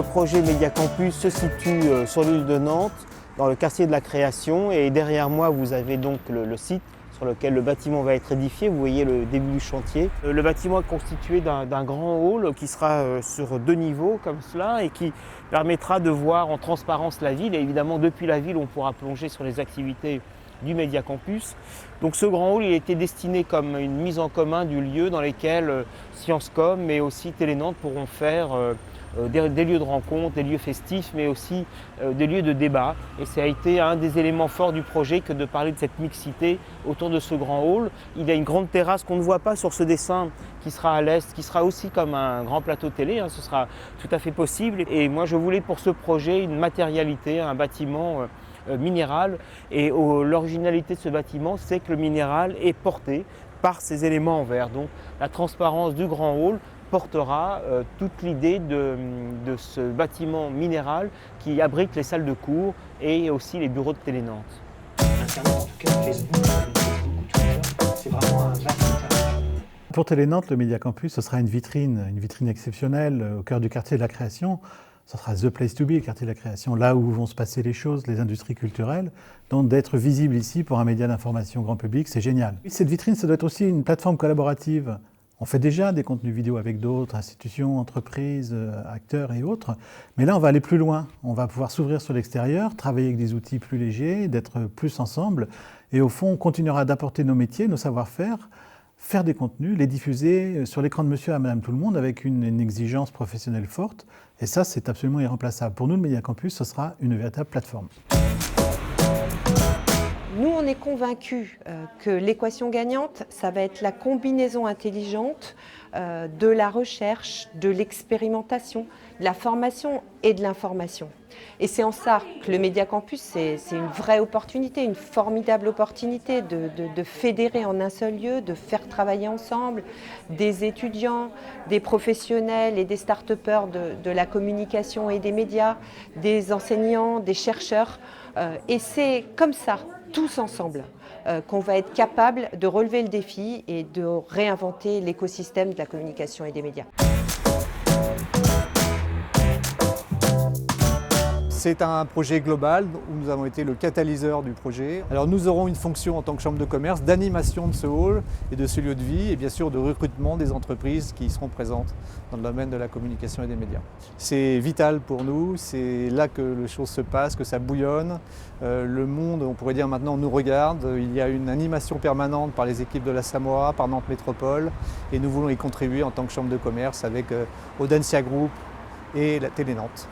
le projet Média Campus se situe sur l'île de Nantes, dans le quartier de la Création. Et derrière moi, vous avez donc le site sur lequel le bâtiment va être édifié. Vous voyez le début du chantier. Le bâtiment est constitué d'un grand hall qui sera sur 2 niveaux comme cela et qui permettra de voir en transparence la ville. Et évidemment, depuis la ville, on pourra plonger sur les activités du Média Campus. Donc ce grand hall, il a été destiné comme une mise en commun du lieu dans lesquels Sciencescom mais aussi Télénantes pourront faire des lieux de rencontre, des lieux festifs, mais aussi des lieux de débat. Et ça a été un des éléments forts du projet que de parler de cette mixité autour de ce grand hall. Il y a une grande terrasse qu'on ne voit pas sur ce dessin qui sera à l'est, qui sera aussi comme un grand plateau télé, ce sera tout à fait possible. Et moi je voulais pour ce projet une matérialité, un bâtiment minéral. Et l'originalité de ce bâtiment, c'est que le minéral est porté par ces éléments en verre. Donc la transparence du grand hall portera toute l'idée de ce bâtiment minéral qui abrite les salles de cours et aussi les bureaux de Télénantes. Internet, en tout cas, Facebook, Twitter, c'est vraiment un vaste terrain. Pour Télénantes, le Média Campus, ce sera une vitrine exceptionnelle au cœur du quartier de la Création. Ce sera the place to be, le quartier de la Création, là où vont se passer les choses, les industries culturelles. Donc d'être visible ici pour un média d'information grand public, c'est génial. Cette vitrine, ça doit être aussi une plateforme collaborative. On fait déjà des contenus vidéo avec d'autres institutions, entreprises, acteurs et autres. Mais là, on va aller plus loin. On va pouvoir s'ouvrir sur l'extérieur, travailler avec des outils plus légers, d'être plus ensemble. Et au fond, on continuera d'apporter nos métiers, nos savoir-faire, faire des contenus, les diffuser sur l'écran de monsieur à madame tout le monde avec une exigence professionnelle forte. Et ça, c'est absolument irremplaçable. Pour nous, le Média Campus, ce sera une véritable plateforme. Nous, on est convaincus que l'équation gagnante, ça va être la combinaison intelligente de la recherche, de l'expérimentation, de la formation et de l'information. Et c'est en ça que le Média Campus, c'est une vraie opportunité, une formidable opportunité de fédérer en un seul lieu, de faire travailler ensemble des étudiants, des professionnels et des start-upers de la communication et des médias, des enseignants, des chercheurs. Et c'est comme ça, tous ensemble, qu'on va être capable de relever le défi et de réinventer l'écosystème de la communication et des médias. C'est un projet global où nous avons été le catalyseur du projet. Alors nous aurons une fonction en tant que chambre de commerce d'animation de ce hall et de ce lieu de vie et bien sûr de recrutement des entreprises qui seront présentes dans le domaine de la communication et des médias. C'est vital pour nous, c'est là que les choses se passent, que ça bouillonne. Le monde, on pourrait dire maintenant, nous regarde. Il y a une animation permanente par les équipes de la Samoa, par Nantes Métropole et nous voulons y contribuer en tant que chambre de commerce avec Audencia Group et la Télénantes.